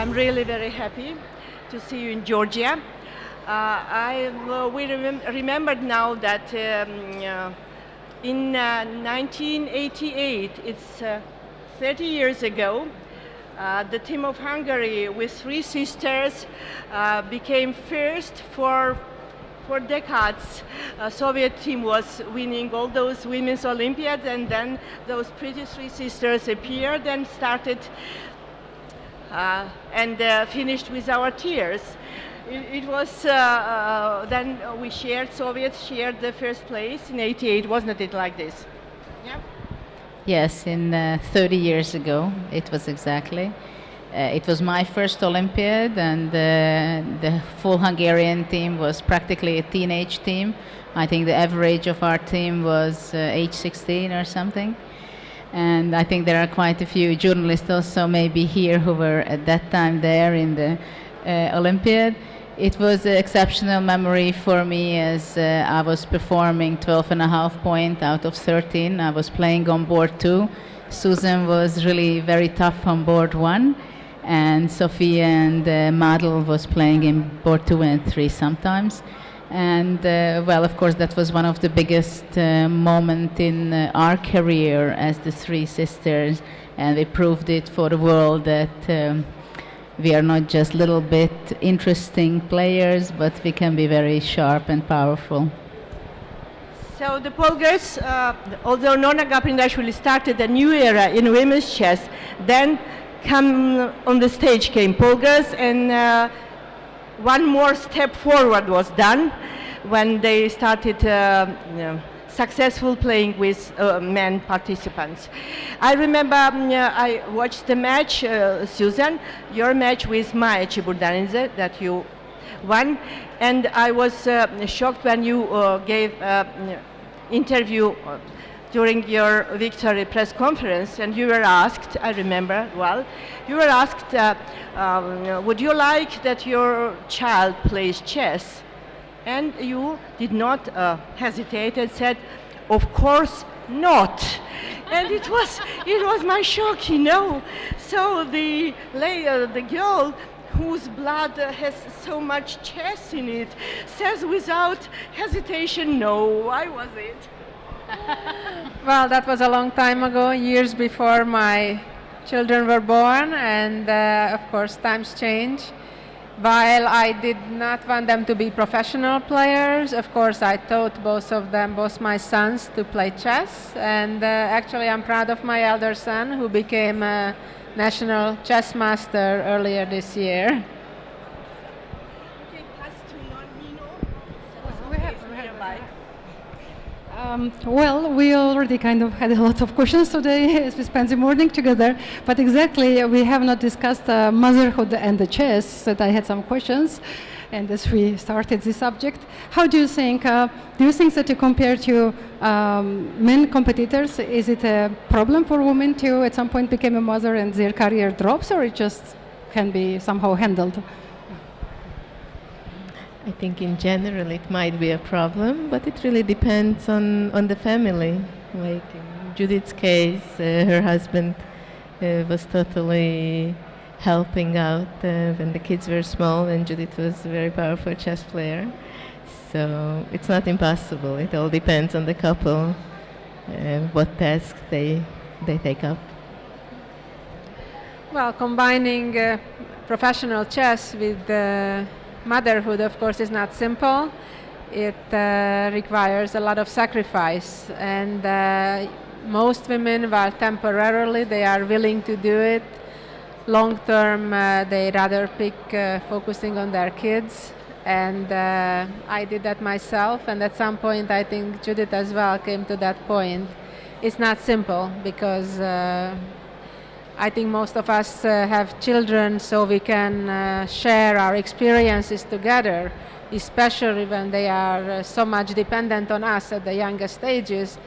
I'm really very happy to see you in Georgia. We remembered now that in 1988, it's 30 years ago, the team of Hungary with three sisters became first for decades. Soviet team was winning all those women's Olympiads, and then those pretty three sisters appeared and started and finished with our tears. It was then we Soviets shared the first place in '88, wasn't it like this? Yeah. Yes, in 30 years ago, it was exactly. It was my first Olympiad, and the full Hungarian team was practically a teenage team. I think the average of our team was age 16 or something. And I think there are quite a few journalists also maybe here who were at that time there in the Olympiad. It was an exceptional memory for me as I was performing 12.5 points out of 13. I was playing on board 2. Susan was really very tough on board 1. And Sophia and Madel was playing in board 2 and 3 sometimes. And well, of course, that was one of the biggest moments in our career as the three sisters, and we proved it for the world that we are not just little bit interesting players, but we can be very sharp and powerful. So the Polgars, although Nona Gaprindaishvili started a new era in women's chess, then on the stage came Polgars, and one more step forward was done when they started successful playing with men participants. I remember I watched the match, Susan, your match with Maja Chiburdanidze that you won, and I was shocked when you gave interview during your victory press conference, and you were asked, I remember well, you were asked, would you like that your child plays chess? And you did not hesitate and said, of course not. And it was my shock, you know. So the girl whose blood has so much chess in it says without hesitation, no, why was it? Well, that was a long time ago, years before my children were born, and of course times change. While I did not want them to be professional players, of course I taught both my sons, to play chess, and actually I'm proud of my elder son who became a national chess master earlier this year. Well, we already kind of had a lot of questions today as we spent the morning together, but exactly we have not discussed motherhood and the chess, that I had some questions, and as we started this subject, how do you think that you compare to men competitors, is it a problem for women to at some point become a mother and their career drops, or it just can be somehow handled? I think in general it might be a problem, but it really depends on the family. Like in Judith's case, her husband was totally helping out when the kids were small, and Judith was a very powerful chess player. So it's not impossible. It all depends on the couple, what tasks they take up. Well, combining professional chess with motherhood, of course, is not simple. It requires a lot of sacrifice, and most women, while temporarily they are willing to do it, long term they rather pick focusing on their kids, and I did that myself, and at some point I think Judith as well came to that point. It's not simple because I think most of us have children, so we can share our experiences together, especially when they are so much dependent on us at the youngest stages.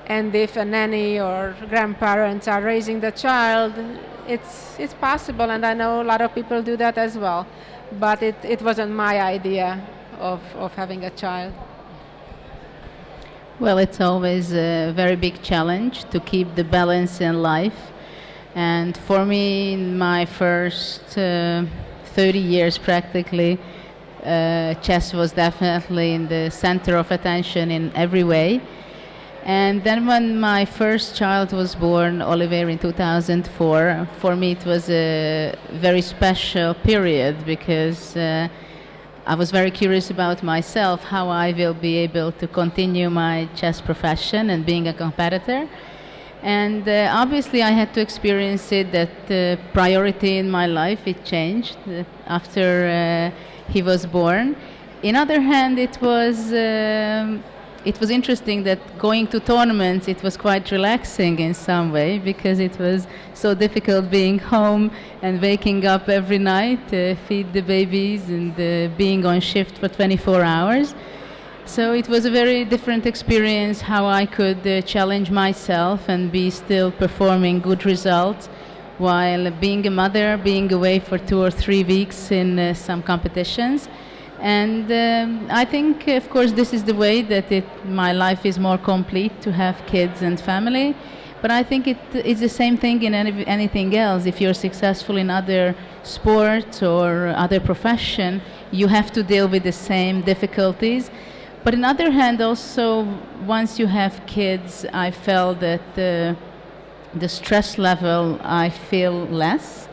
And if a nanny or grandparents are raising the child, it's possible, and I know a lot of people do that as well. But it wasn't my idea of having a child. Well, it's always a very big challenge to keep the balance in life. And for me, in my first 30 years practically, chess was definitely in the center of attention in every way. And then when my first child was born, Oliver, in 2004, for me it was a very special period because I was very curious about myself, how I will be able to continue my chess profession and being a competitor. And obviously I had to experience it that the priority in my life, it changed after he was born. In other hand, it was interesting that going to tournaments, it was quite relaxing in some way because it was so difficult being home and waking up every night, feed the babies and being on shift for 24 hours. So it was a very different experience how I could challenge myself and be still performing good results while being a mother, being away for 2 or 3 weeks in some competitions. And I think, of course, this is the way that my life is more complete, to have kids and family. But I think it's the same thing in anything else. If you're successful in other sports or other profession, you have to deal with the same difficulties. But on the other hand, also, once you have kids, I felt that the stress level, I feel less.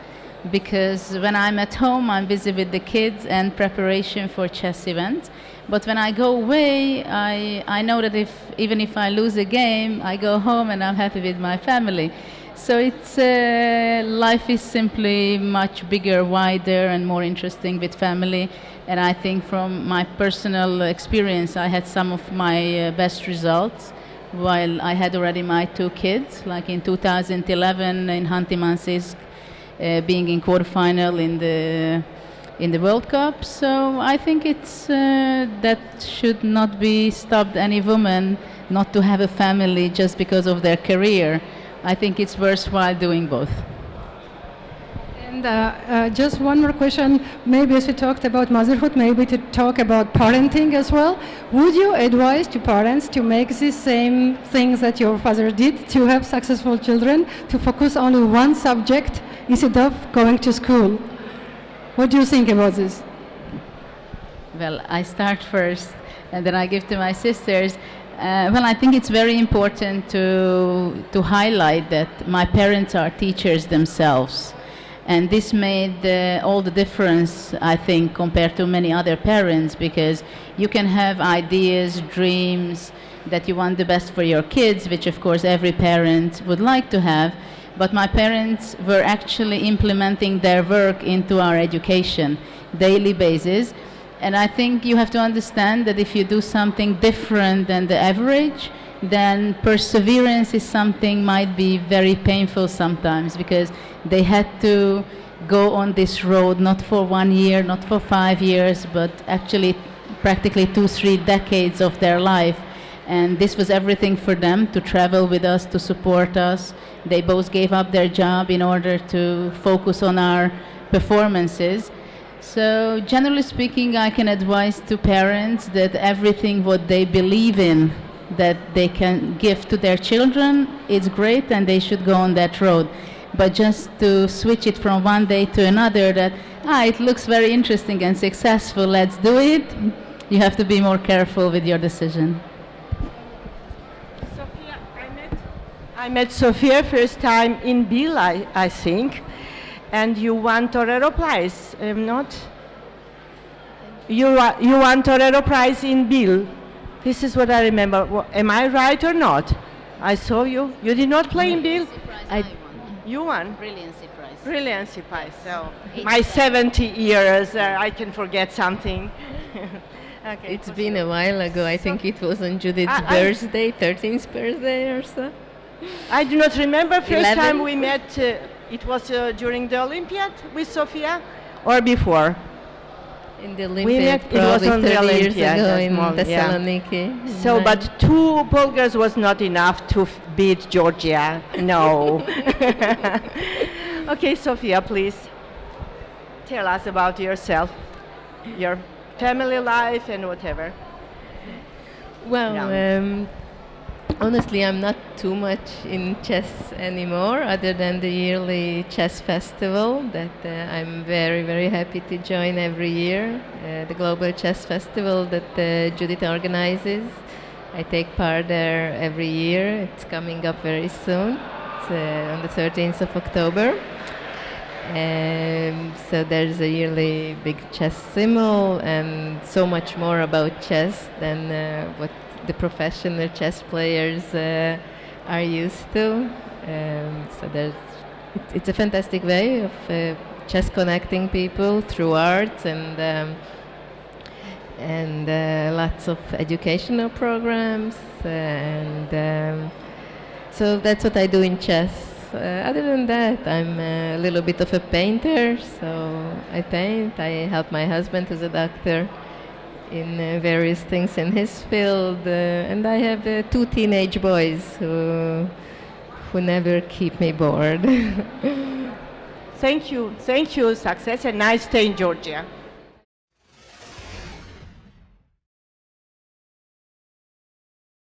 Because when I'm at home, I'm busy with the kids and preparation for chess events. But when I go away, I know that even if I lose a game, I go home and I'm happy with my family. So it's life is simply much bigger, wider, and more interesting with family. And I think from my personal experience, I had some of my best results while I had already my 2 kids, like in 2011 in Hanti-Mansisk, being in quarterfinal in the World Cup. So I think it's that should not be stopped any woman not to have a family just because of their career. I think it's worthwhile doing both. And just one more question, maybe as we talked about motherhood, maybe to talk about parenting as well. Would you advise to parents to make the same things that your father did, to have successful children, to focus on one subject instead of going to school? What do you think about this? Well, I start first and then I give to my sisters. Well, I think it's very important to highlight that my parents are teachers themselves. And this made all the difference, I think, compared to many other parents, because you can have ideas, dreams, that you want the best for your kids, which of course every parent would like to have. But my parents were actually implementing their work into our education, daily basis. And I think you have to understand that if you do something different than the average, then perseverance is something might be very painful sometimes, because they had to go on this road not for 1 year, not for 5 years, but actually practically 2-3 decades of their life. And this was everything for them, to travel with us, to support us. They both gave up their job in order to focus on our performances. So generally speaking, I can advise to parents that everything what they believe in, that they can give to their children, is great, and they should go on that road. But just to switch it from one day to another, that it looks very interesting and successful, let's do it, you have to be more careful with your decision. Sophia, I met Sophia first time in Bill, I think, and you won Torero Prize, not? You won Torero Prize in Bill. This is what I remember. Am I right or not? I saw you. You did not play in Bill? You won? Brilliancy Prize. Brilliancy Prize. So my 70 years, I can forget something. Okay. It's been a while ago. I think it was on Judith's birthday, 13th birthday or so. I do not remember. First 11th? time we met, it was during the Olympiad with Sofia, or before? In the We Olympiad, met, it was probably on the 30 years Olympiad, ago that's in more, yeah. Thessaloniki. So, Right. but 2 Polgars was not enough to beat Georgia. No. Okay, Sofia, please tell us about yourself, your family life and whatever. Well, Yeah. Honestly, I'm not too much in chess anymore, other than the yearly chess festival that I'm very, very happy to join every year. The Global Chess Festival that Judith organizes. I take part there every year. It's coming up very soon. It's on the 13th of October. So there's a yearly big chess simul and so much more about chess than what the professional chess players are used to. So it's a fantastic way of chess connecting people through art and lots of educational programs. So that's what I do in chess. Other than that, I'm a little bit of a painter, so I paint. I help my husband, who's a doctor, in various things in his field, and I have 2 teenage boys who never keep me bored. Thank you. Success and nice stay in Georgia.